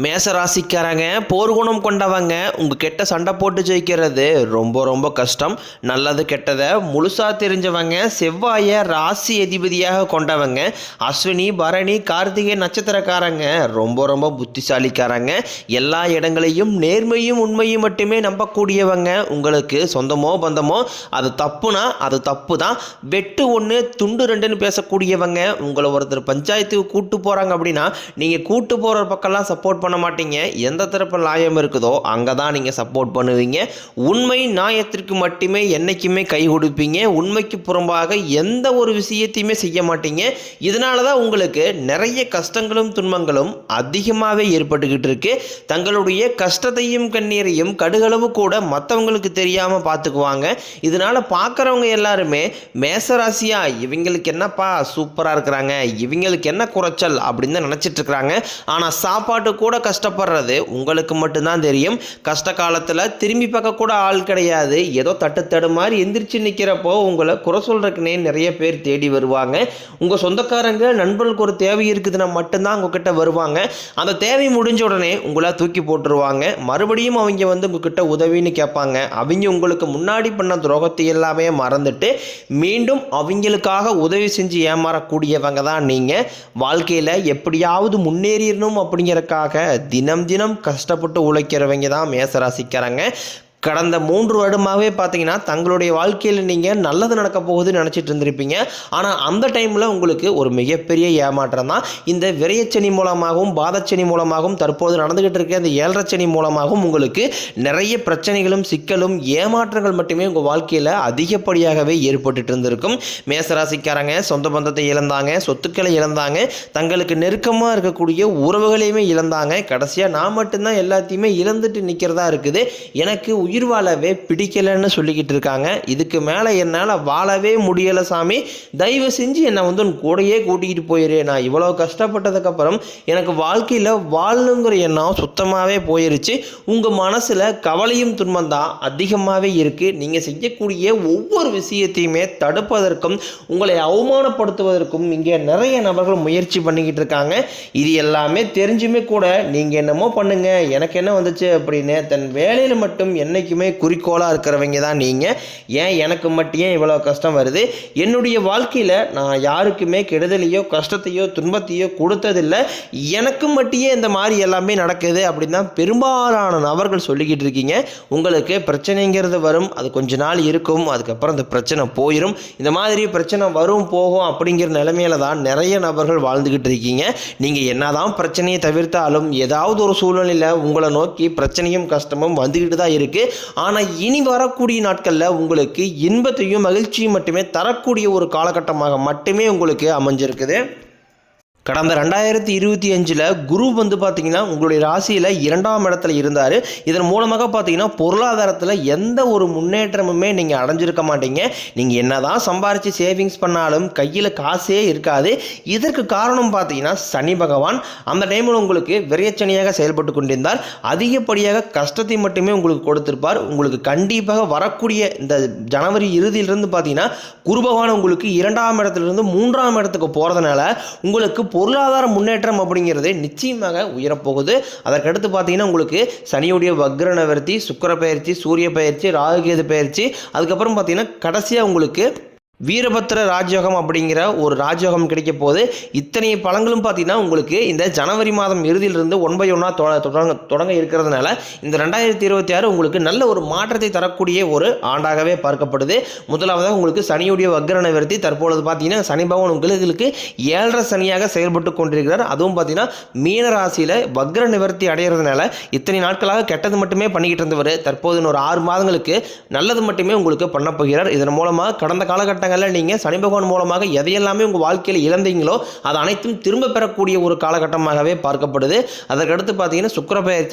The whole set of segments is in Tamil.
மேசராசிக்காரங்க போர்க்குணம் கொண்டவங்க உங்ககிட்ட சண்டை போட்டு ஜெயிக்கிறது ரொம்ப ரொம்ப கஷ்டம். நல்லது கெட்டதை முழுசாக தெரிஞ்சவங்க, செவ்வாயை ராசி அதிபதியாக கொண்டவங்க, அஸ்வினி பரணி கார்த்திகை நட்சத்திரக்காரங்க ரொம்ப ரொம்ப புத்திசாலிக்காரங்க. எல்லா இடங்களையும் நேர்மையும் உண்மையும் மட்டுமே நம்பக்கூடியவங்க. உங்களுக்கு சொந்தமோ பந்தமோ அது தப்புனா அது தப்பு தான், வெட்டு ஒன்று துண்டு ரெண்டுன்னு பேசக்கூடியவங்க. உங்களை ஒருத்தர் பஞ்சாயத்துக்கு கூட்டு போகிறாங்க அப்படின்னா நீங்கள் கூட்டு போகிற பக்கம்லாம் சப்போர்ட் பண்ண மாட்டீங்க. எந்த தரப்பு நியாயம் இருக்குதோ அங்கே தான் நீங்கள் சப்போர்ட் பண்ணுவீங்க. உண்மை நியாயத்திற்கு மட்டுமே என்றைக்குமே கை கொடுப்பீங்க. உண்மைக்கு புறம்பாக எந்த ஒரு விஷயத்தையுமே செய்ய மாட்டீங்க. இதனால தான் உங்களுக்கு நிறைய கஷ்டங்களும் துன்பங்களும் அதிகமாகவே ஏற்பட்டுக்கிட்டு இருக்கு. தங்களுடைய கஷ்டத்தையும் கண்ணீரையும் கடுகளவு கூட மற்றவங்களுக்கு தெரியாமல் பார்த்துக்குவாங்க. இதனால் பார்க்குறவங்க எல்லாருமே மேசராசியா இவங்களுக்கு என்னப்பா சூப்பராக இருக்கிறாங்க, இவங்களுக்கு என்ன குறைச்சல் அப்படின்னு தான் நினச்சிட்டு இருக்கிறாங்க. ஆனால் சாப்பாட்டு கூட கஷ்டப்படுறது உங்களுக்கு மட்டும்தான் தெரியும். கஷ்ட காலத்தில் திரும்பி பார்க்க கூட ஆள் கிடையாது. ஏதோ தட்டு மாதிரி எந்திரிச்சு நிற்கிறப்போ உங்களை குறை சொல்றதுக்குனே நிறைய பேர் தேடி வருவாங்க. உங்கள் சொந்தக்காரங்க நண்பர்களுக்கு ஒரு தேவை இருக்குதுன்னா மட்டும்தான் உங்ககிட்ட வருவாங்க. அந்த தேவை முடிஞ்ச உடனே உங்களை தூக்கி போட்டுருவாங்க. மறுபடியும் அவங்க உங்ககிட்ட உதவின்னு கேட்பாங்க. அவங்க உங்களுக்கு முன்னாடி பண்ண துரோகத்தை எல்லாமே மறந்துட்டு மீண்டும் அவங்களுக்காக உதவி செஞ்சு ஏமாறக்கூடியவங்க தான் நீங்கள். வாழ்க்கையில் எப்படியாவது முன்னேறிடணும் அப்படிங்கிறக்காக தினம் தினம் கஷ்டப்பட்டு உழைக்கிறவங்க தான் மேசராசிக்காரங்க. கடந்த 3 வருடமாகவே பார்த்தீங்கன்னா தங்களுடைய வாழ்க்கையில் நீங்கள் நல்லது நடக்க போகுதுன்னு நினச்சிட்டு இருந்திருப்பீங்க. ஆனால் அந்த டைமில் உங்களுக்கு ஒரு மிகப்பெரிய ஏமாற்றம் தான். இந்த விரயச்சனி மூலமாகவும் பாதச்சனி மூலமாகவும் தற்போது நடந்துகிட்டு இருக்க இந்த 7.5 சனி மூலமாகவும் உங்களுக்கு நிறைய பிரச்சனைகளும் சிக்கலும் ஏமாற்றங்கள் மட்டுமே உங்கள் வாழ்க்கையில் அதிகப்படியாகவே ஏற்பட்டுட்டு இருந்திருக்கும். மேசராசிக்காரங்க சொந்த பந்தத்தை இழந்தாங்க, சொத்துக்களை இழந்தாங்க, தங்களுக்கு நெருக்கமாக இருக்கக்கூடிய உறவுகளையுமே இழந்தாங்க. கடைசியாக நான் மட்டும்தான் எல்லாத்தையுமே இழந்துட்டு நிற்கிறதா இருக்குது, எனக்கு உயிர் வாழவே பிடிக்கலன்னு சொல்லிக்கிட்டு இருக்காங்க. இதுக்கு மேலே என்னால் வாழவே முடியலை சாமி, தயவு செஞ்சு என்னை உன் கூடையே கூட்டிக்கிட்டு போயிரு. நான் இவ்வளோ கஷ்டப்பட்டதுக்கப்புறம் எனக்கு வாழ்க்கையில் வாழணுங்கிற எண்ணம் சுத்தமாகவே போயிருச்சு. உங்கள் மனசில் கவலையும் துன்பம் தான் அதிகமாகவே இருக்குது. நீங்கள் செய்யக்கூடிய ஒவ்வொரு விஷயத்தையுமே தடுப்பதற்கும் உங்களை அவமானப்படுத்துவதற்கும் இங்கே நிறைய நபர்கள் முயற்சி பண்ணிக்கிட்டு இருக்காங்க. இது எல்லாமே தெரிஞ்சுமே கூட நீங்கள் என்னமோ பண்ணுங்க, எனக்கு என்ன வந்துச்சு அப்படின்னு தன் வேலையில் மட்டும் என்னைக்குமே குறிக்கோளாக இருக்கிறவங்க தான் நீங்கள். ஏன் எனக்கு மட்டும் ஏன் இவ்வளோ கஷ்டம் வருது, என்னுடைய வாழ்க்கையில் நான் யாருக்குமே கெடுதலையோ கஷ்டத்தையோ துன்பத்தையோ கொடுத்ததில்லை, எனக்கு மட்டும் இந்த மாதிரி எல்லாமே நடக்குது அப்படின்னு தான் பெரும்பாலான நபர்கள் சொல்லிக்கிட்டு இருக்கீங்க. உங்களுக்கு பிரச்சனைங்கிறது வரும், அது கொஞ்ச நாள் இருக்கும், அதுக்கப்புறம் அந்த பிரச்சனை போயிடும். இந்த மாதிரி பிரச்சனை வரும் போகும் அப்படிங்கிற நிலைமையில தான் நிறைய நபர்கள் வாழ்ந்துக்கிட்டு இருக்கீங்க. நீங்கள் என்னதான் பிரச்சனையை தவிர்த்தாலும் ஏதாவது ஒரு சூழ்நிலையில் உங்களை நோக்கி பிரச்சனையும் கஷ்டமும் வந்துக்கிட்டு தான் இருக்குது. ஆனால் இனி வரக்கூடிய நாட்களில் உங்களுக்கு இன்பத்தையும் மகிழ்ச்சியும் மட்டுமே தரக்கூடிய ஒரு காலகட்டமாக மட்டுமே உங்களுக்கு அமைஞ்சிருக்குது. கடந்த 2025 குரு பார்த்தீங்கன்னா உங்களுடைய ராசியில் 2ஆம் இடத்துல இருந்தார். இதன் மூலமாக பார்த்தீங்கன்னா பொருளாதாரத்தில் எந்த ஒரு முன்னேற்றமுமே நீங்கள் அடைஞ்சிருக்க மாட்டீங்க. நீங்கள் என்ன தான் சம்பாரித்து சேவிங்ஸ் பண்ணாலும் கையில் காசே இருக்காது. இதற்கு காரணம் பார்த்தீங்கன்னா சனி பகவான் அந்த டைமில் உங்களுக்கு விரயச்சனியாக செயல்பட்டு கொண்டிருந்தார். அதிகப்படியாக கஷ்டத்தை மட்டுமே உங்களுக்கு கொடுத்திருப்பார். உங்களுக்கு கண்டிப்பாக வரக்கூடிய இந்த ஜனவரி இறுதியிலிருந்து பார்த்தீங்கன்னா குரு பகவான் உங்களுக்கு 2ஆம் இடத்துலேருந்து 3ஆம் இடத்துக்கு போகிறதுனால உங்களுக்கு பொருளாதார முன்னேற்றம் அப்படிங்கிறது நிச்சயமாக உயரப்போகுது. அதற்கடுத்து பார்த்தீங்கன்னா உங்களுக்கு சனியுடைய வக்ர நிவர்த்தி, சுக்கிர பயிற்சி, சூரிய பயிற்சி, ராகுகேது பயிற்சி, அதுக்கப்புறம் பார்த்தீங்கன்னா கடைசியாக உங்களுக்கு வீரபத்திர ராஜயோகம் அப்படிங்கிற ஒரு ராஜயோகம் கிடைக்க போது. இத்தனை பலன்களும் பார்த்தீங்கன்னா உங்களுக்கு இந்த ஜனவரி மாதம் இறுதியிலிருந்து 1/1 தொடங்க இருக்கிறதுனால இந்த 2026 உங்களுக்கு நல்ல ஒரு மாற்றத்தை தரக்கூடிய ஒரு ஆண்டாகவே பார்க்கப்படுது. முதலாவதாக உங்களுக்கு சனியுடைய வக்ர நிவர்த்தி. தற்பொழுது பார்த்தீங்கன்னா சனி பகவான் உங்களுக்கு 7.5 சனியாக செயல்பட்டு கொண்டிருக்கிறார். அதுவும் பார்த்தீங்கன்னா மீன ராசியில் வக்ர நிவர்த்தி அடைகிறதுனால இத்தனை நாட்களாக கெட்டது மட்டுமே பண்ணிக்கிட்டு இருந்தவர் தற்போது ஒரு 6 மாதங்களுக்கு நல்லது மட்டுமே உங்களுக்கு பண்ண போகிறார். இதன் மூலமாக கடந்த காலகட்டங்கள் நீங்கள் சனி பகவான் மூலமாக எதையெல்லாமே உங்கள் வாழ்க்கையில் இழந்தீங்களோ அது அனைத்தும் திரும்ப பெறக்கூடிய ஒரு காலகட்டமாகவே பார்க்கப்படுது. அதற்கடுத்து பார்த்தீங்கன்னா சுக்கிர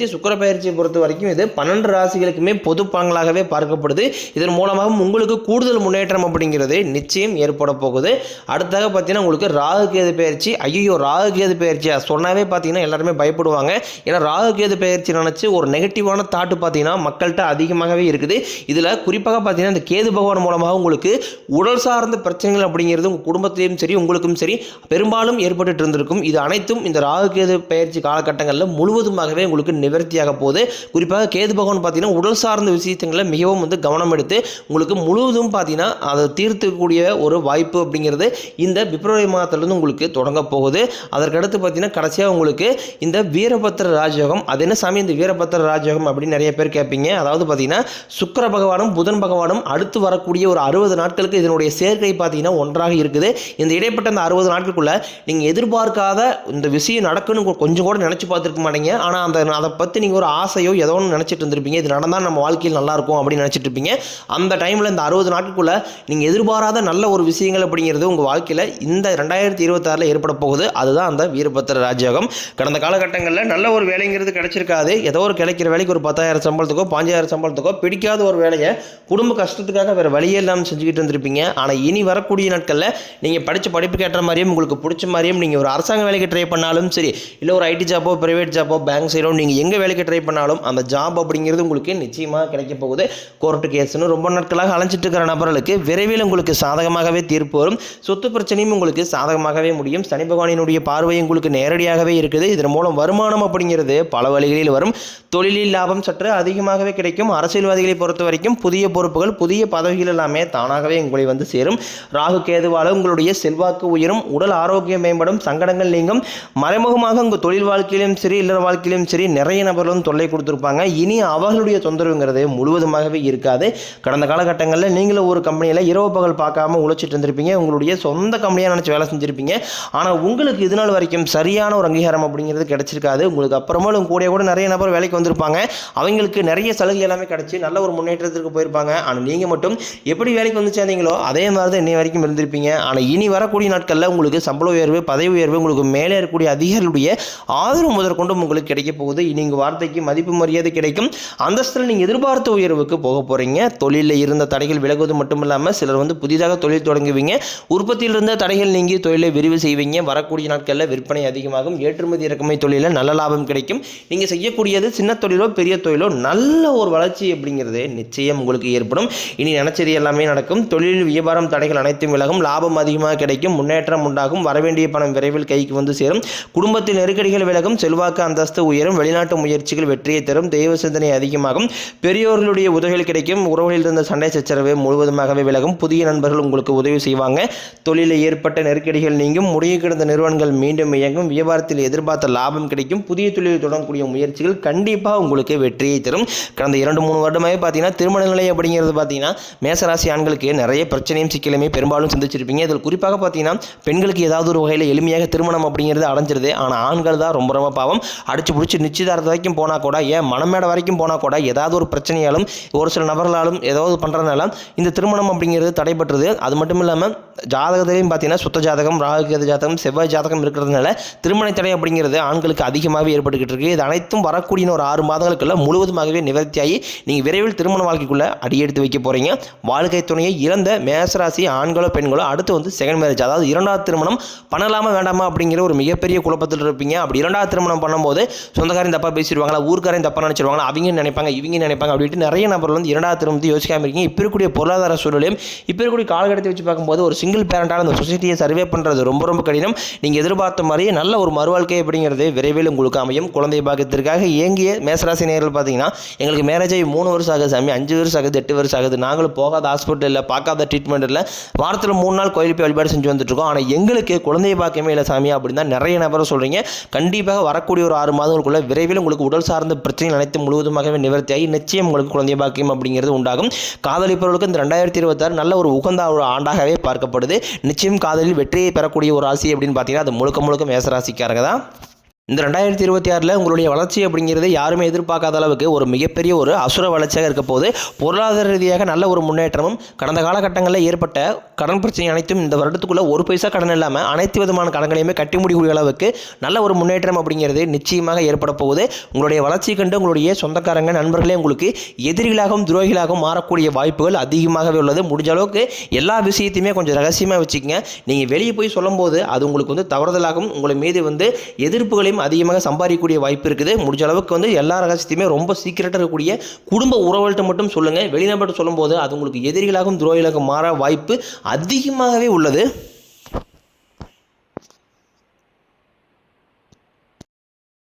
பயிற்சியை பொறுத்த வரைக்கும் இது 12 ராசிகளுக்குமே பொது பலன்களாகவே பார்க்கப்படுது. இதன் மூலமாக உங்களுக்கு கூடுதல் முன்னேற்றம் அப்படிங்கிறது நிச்சயம் ஏற்பட போகுது. அடுத்தாக பார்த்தீங்கன்னா உங்களுக்கு ராகுகேது பயிற்சி. ஐயோ ராகுகேது பயிற்சியா சொன்னாவே பார்த்தீங்கன்னா எல்லாருமே பயப்படுவாங்க. ஏன்னா ராகுகேது பயிற்சி நினச்சி ஒரு நெகட்டிவான தாட்டு பார்த்தீங்கன்னா மக்கள்கிட்ட அதிகமாகவே இருக்குது. இதில் குறிப்பாக பார்த்தீங்கன்னா இந்த கேது பகவான் மூலமாக உங்களுக்கு உடல் சார்ந்த பிரச்சனைகள் அப்படிங்கிறது உங்கள் குடும்பத்திலையும் சரி உங்களுக்கும் சரி பெரும்பாலும் ஏற்பட்டு இருந்திருக்கும். இது அனைத்தும் இந்த ராகு கேது பயிற்சி காலகட்டங்களில் முழுவதுமாகவே உங்களுக்கு நிவர்த்தியாக போகுது. குறிப்பாக கேது பகவான் பார்த்தீங்கன்னா உடல் சார்ந்த விஷயங்களில் மிகவும் கவனம் எடுத்து உங்களுக்கு முழுவதும் பார்த்தீங்கன்னா அதை தீர்த்துக்கூடிய ஒரு வாய்ப்பு அப்படிங்கிறது இந்த பிப்ரவரி மாதத்திலிருந்து உங்களுக்கு தொடங்க போகுது. அதற்கடுத்து பார்த்தீங்கன்னா கடைசியாக உங்களுக்கு இந்த வீரபத்திர ராஜயோகம். அது என்ன சாமி இந்த வீரபத்திர ராஜயோகம் அப்படின்னு நிறைய பேர் கேட்பீங்க. அதாவது பார்த்தீங்கன்னா சுக்கிர பகவானும் புதன் பகவானும் அடுத்து வரக்கூடிய ஒரு 60 நாட்களுக்கு இதனுடைய சேர்க்கை பார்த்தீங்கன்னா ஒன்றாக இருக்குது. இந்த இடைப்பட்ட அந்த 60 நாட்களுக்குள்ள நீங்கள் எதிர்பார்க்காத இந்த விஷயம் நடக்குன்னு கொஞ்சம் கூட நினச்சி பார்த்துருக்க மாட்டீங்க. ஆனால் அதை பற்றி நீங்கள் ஒரு ஆசையோ ஏதோ ஒன்று நினச்சிட்டு இருந்திருப்பீங்க. இது நடந்தால் நம்ம வாழ்க்கையில் நல்லாயிருக்கும் அப்படின்னு நினச்சிட்டு இருப்பீங்க. அந்த டைமில் இந்த 60 நாட்களுக்குள்ள நீங்கள் எதிர்பாராத நல்ல ஒரு விஷயங்கள் அப்படிங்கிறது உங்கள் வாழ்க்கையில் இந்த 2026 ஏற்பட போகுது. அதுதான் அந்த வீரபத்திர ராஜயோகம். கடந்த காலகட்டங்களில் நல்ல ஒரு வேலைங்கிறது கிடைச்சிருக்காது. ஏதோ ஒரு கிடைக்கிற வேலைக்கு ஒரு 10,000 சம்பளத்துக்கோ 5,000 சம்பளத்துக்கோ பிடிக்காத ஒரு வேலையை குடும்ப கஷ்டத்துக்காக வேறு வழியே இல்லாமல் செஞ்சுக்கிட்டு இருந்திருப்பீங்க. ஆனால் இனி வரக்கூடிய நாட்களில் நீங்கள் படித்த படிப்புக்கு ஏற்ற மாதிரியும் உங்களுக்கு பிடிச்ச மாதிரியும் நீங்கள் ஒரு அரசாங்க வேலைக்கு ட்ரை பண்ணாலும் சரி, இல்லை ஒரு ஐடி ஜாப்போ ப்ரைவேட் ஜாப்போ பேங்க் சைடோ நீங்கள் எங்கே வேலைக்கு ட்ரை பண்ணாலும் அந்த ஜாப் அப்படிங்கிறது உங்களுக்கு நிச்சயமாக கிடைக்க போகுது. கோர்ட்டு கேஸ்னு ரொம்ப நாட்களாக அலைஞ்சிட்டு இருக்கிற நபர்களுக்கு விரைவில் உங்களுக்கு சாதகமாகவே தீர்ப்பு வரும். சொத்து பிரச்சனையும் உங்களுக்கு சாதகமாகவே முடியும். சனி பகவானினுடைய பார்வை உங்களுக்கு நேரடியாகவே இருக்குது. இதன் மூலம் வருமானம் அப்படிங்கிறது பல வழிகளில் வரும். தொழிலில் லாபம் சற்று அதிகமாகவே கிடைக்கும். அரசியல்வாதிகளை பொறுத்த வரைக்கும் புதிய பொறுப்புகள் புதிய பதவிகள் எல்லாமே தானாகவே உங்களை சேரும். ராகு கேதுவால உங்களுடைய செல்வாக்கு உயரும், உடல் ஆரோக்கியம் மேம்படும், சங்கடங்கள் நீங்கும். மறைமுகமாக உங்கள் தொழில் வாழ்க்கையிலும் சரி இல்லற வாழ்க்கையிலும் சரி நிறைய நபர்களும் தொல்லை கொடுத்துருப்பாங்க. இனி அவர்களுடைய தொந்தரவுங்கிறது முழுவதுமாகவே இருக்காது. கடந்த காலகட்டங்களில் நீங்களும் ஒரு கம்பெனியில் இரவு பகல் பார்க்காம உழைச்சிட்டு இருந்திருப்பீங்க. உங்களுடைய சொந்த கம்பெனியாக நினச்சி வேலை செஞ்சுருப்பீங்க. ஆனால் உங்களுக்கு இது நாள் வரைக்கும் சரியான ஒரு அங்கீகாரம் அப்படிங்கிறது கிடைச்சிருக்காது. உங்களுக்கு அப்புறமா கூட நிறைய நபர் வேலைக்கு வந்திருப்பாங்க. அவங்களுக்கு நிறைய சலுகை எல்லாமே கிடைச்சி நல்ல ஒரு முன்னேற்றத்திற்கு போயிருப்பாங்க. ஆனால் நீங்கள் மட்டும் எப்படி வேலைக்கு வந்து சேர்ந்தீங்களோ அதே மாதிரி தான் இன்னை வரைக்கும் இருந்திருப்பீங்க. ஆனால் இனி வரக்கூடிய நாட்களில் உங்களுக்கு சம்பள உயர்வு பதவி உயர்வு உங்களுக்கு மேலே இருக்கக்கூடிய அதிகாரிகளுடைய ஆதரவு முதற்கொண்டும் உங்களுக்கு கிடைக்க போகுது. இனி உங்கள் வார்த்தைக்கு மதிப்பு மரியாதை கிடைக்கும். அந்தஸ்தில் நீங்கள் எதிர்பார்த்த உயர்வுக்கு போக போகிறீங்க. தொழிலில் இருந்த தடைகள் விலகுவது மட்டும் இல்லாமல் சிலர் புதிதாக தொழில் தொடங்குவீங்க. உற்பத்தியில் இருந்த தடைகள் நீங்கி தொழிலை விரிவு செய்வீங்க. வரக்கூடிய நாட்களில் விற்பனை அதிகமாகும். ஏற்றுமதி இறக்குமதி தொழிலில் நல்ல லாபம் கிடைக்கும். நீங்கள் செய்யக்கூடியது சின்ன தொழிலோ பெரிய தொழிலோ நல்ல ஒரு வளர்ச்சி அப்படிங்கிறது நிச்சயம் உங்களுக்கு ஏற்படும். இனி நினைச்சது எல்லாமே நடக்கும். தொழில் வியாபாரம் தடைகள் அனைத்தும் விலகும். லாபம் அதிகமாக கிடைக்கும். முன்னேற்றம் உண்டாகும். வரவேண்டிய பணம் விரைவில் கைக்கு சேரும். குடும்பத்தில் நெருக்கடிகள் விலகும். செல்வாக்கு அந்தஸ்து உயரும். வெளிநாட்டு முயற்சிகள் வெற்றியை தரும். தெய்வ சிந்தனை அதிகமாகும். பெரியோர்களுடைய உதவிகள் கிடைக்கும். உறவுகளில் இருந்த சண்டை சச்சரவு முழுவதுமாகவே விலகும். புதிய நண்பர்கள் உங்களுக்கு உதவி செய்வாங்க. தொழிலில் ஏற்பட்ட நெருக்கடிகள் நீங்கும். முடிய கிடந்த நிறுவனங்கள் மீண்டும் இயங்கும். வியாபாரத்தில் எதிர்பார்த்த லாபம் கிடைக்கும். புதிய தொழிலை தொடங்கக்கூடிய முயற்சிகள் கண்டிப்பாக உங்களுக்கு வெற்றியை தரும். கடந்த 2-3 வருடமாகவே பார்த்தீங்கன்னா திருமண நிலை அப்படிங்கிறது பார்த்தீங்கன்னா மேசராசி ஆண்களுக்கு நிறைய பிரச்சனையும் சிக்கலுமே பெரும்பாலும் சந்திச்சிருப்பீங்க. இதில் குறிப்பாக பார்த்தீங்கன்னா பெண்களுக்கு ஏதாவது ஒரு வகையில் எளிமையாக திருமணம் அப்படிங்கிறது அடைஞ்சிருது. ஆனால் ஆண்கள் தான் ரொம்ப ரொம்ப பாவம். அடிச்சு பிடிச்சி நிச்சயதார்த்தம் வரைக்கும் போனால் கூட ஏன் மனமேடை வரைக்கும் போனால் கூட ஏதாவது ஒரு பிரச்சனையாலும் ஒரு சில நபர்களாலும் ஏதாவது பண்ணுறதுனால இந்த திருமணம் அப்படிங்கிறது தடைபட்டுருது. அது மட்டும் இல்லாமல் ஜாதகத்திலையும் பார்த்தீங்கன்னா சுத்த ஜாதகம் ராகு கேது ஜாதகம் செவ்வாய் ஜாதகம் இருக்கிறதுனால திருமண தடை அப்படிங்கிறது ஆண்களுக்கு அதிகமாகவே ஏற்பட்டுக்கிட்டு இருக்குது. இது அனைத்தும் வரக்கூடிய ஒரு 6 மாதங்களுக்குள்ள முழுவதுமாகவே நிவர்த்தியாகி நீங்கள் விரைவில் திருமண வாழ்க்கைக்குள்ளே அடியெடுத்து வைக்க போகிறீங்க. வாழ்க்கை துணையை இழந்த மேசராசி ஆண்களோ பெண்களோ அடுத்து செகண்ட் மேரேஜ் அதாவது இரண்டாவது திருமணம் பண்ணலாமா வேண்டாமா அப்படிங்கிற ஒரு மிகப்பெரிய குழப்பத்தில் இருப்பீங்க. அப்படி இரண்டாவது திருமணம் பண்ணும்போது சொந்தக்காரையும் தப்பாக பேசிடுவாங்களா, ஊர்க்காரையும் தப்பாக நினச்சிடுவாங்களா, அவங்க நினைப்பாங்க இவங்க நினைப்பாங்க அப்படின்ட்டு நிறைய நபர்கள் இரண்டாவது திருமணத்தை யோசிக்காமல் இருக்கீங்க. இப்போ இருக்கக்கூடிய பொருளாதார சூழலையும் இப்போ இருக்கக்கூடிய காலகட்டத்தை வச்சு பார்க்கும்போது ஒரு சிங்கிள் பேரண்டான அந்த சொசைட்டியை சர்வே பண்ணுறது ரொம்ப ரொம்ப கடினம். நீங்கள் எதிர்பார்த்த மாதிரியே நல்ல ஒரு மறுவாழ்க்கை அப்படிங்கிறது விரைவில் உங்களுக்கு அமையும். குழந்தை பாக்கியத்திற்காக இயங்கிய மேசராசி நேயர்கள் பார்த்தீங்கன்னா எங்களுக்கு மேரேஜ் ஆகி 3 வருஷம் ஆகுது சாமி, 5 வருஷம் ஆகுது, 8 வருஷம் ஆகுது, நாங்களும் போகாத ஹாஸ்பிட்டல் இல்லை, பார்க்காத ட்ரீட்மெண்ட் இல்லை, வாரத்தில் 3 நாள் கோயில் போய் வழிபாடு செஞ்சு வந்துட்டுருக்கோம், ஆனால் எங்களுக்கு குழந்தை பாக்கியமே இல்லை சாமி அப்படின்னு தான் நிறைய நபரும் சொல்கிறீங்க. கண்டிப்பாக வரக்கூடிய ஒரு 6 மாதங்களுக்குள்ள விரைவில் உங்களுக்கு உடல் சார்ந்த பிரச்சனைகள் அனைத்து முழுவதுமாகவே நிவர்த்தியாகி நிச்சயம் உங்களுக்கு குழந்தை பாக்கியம் அப்படிங்கிறது உண்டாகும். காதலிப்பவர்களுக்கு இந்த 2026 நல்ல ஒரு உகந்த ஒரு ஆண்டாகவே பார்க்கப்படுது. நிச்சயம் காதலில் வெற்றியை பெறக்கூடிய ஒரு ராசி அப்படின்னு பார்த்தீங்கன்னா அது முழுக்க முழுக்க மேசராசிக்காரங்க தான். இந்த 2026 உங்களுடைய வளர்ச்சி அப்படிங்கிறது யாருமே எதிர்பார்க்காத அளவுக்கு ஒரு மிகப்பெரிய ஒரு அசுர வளர்ச்சியாக இருக்க போது. பொருளாதார ரீதியாக நல்ல ஒரு முன்னேற்றமும் கடந்த காலகட்டங்களில் ஏற்பட்ட கடன் பிரச்சனை அனைத்தும் இந்த வருடத்துக்குள்ளே ஒரு பைசா கடன் இல்லாமல் அனைத்து விதமான கடன்களையுமே கட்டி முடிக்கூடிய அளவுக்கு நல்ல ஒரு முன்னேற்றம் அப்படிங்கிறது நிச்சயமாக ஏற்பட போகுது. உங்களுடைய வளர்ச்சி கண்டு உங்களுடைய சொந்தக்காரங்க நண்பர்களே உங்களுக்கு எதிரிகளாகவும் துரோகிகளாகவும் மாறக்கூடிய வாய்ப்புகள் அதிகமாகவே உள்ளது. முடிஞ்ச அளவுக்கு எல்லா விஷயத்தையுமே கொஞ்சம் ரகசியமாக வச்சுக்கங்க. நீங்கள் வெளியே போய் சொல்லும்போது அது உங்களுக்கு தவறுதலாகவும் உங்களை மீது எதிர்ப்புகளையும் இன்னும் அதிகமாக சம்பாதிக்கக்கூடிய வாய்ப்பு இருக்குது. முடிஞ்ச அளவுக்கு வந்து எல்லா ரகசியத்தையுமே ரொம்ப சீக்கிரட்டாக இருக்கக்கூடிய குடும்ப உறவுகள்கிட்ட மட்டும் சொல்லுங்கள். வெளிநபர்கிட்ட சொல்லும்போது அது உங்களுக்கு எதிரிகளாகவும் துரோகிகளாகவும் மாற வாய்ப்பு அதிகமாகவே உள்ளது.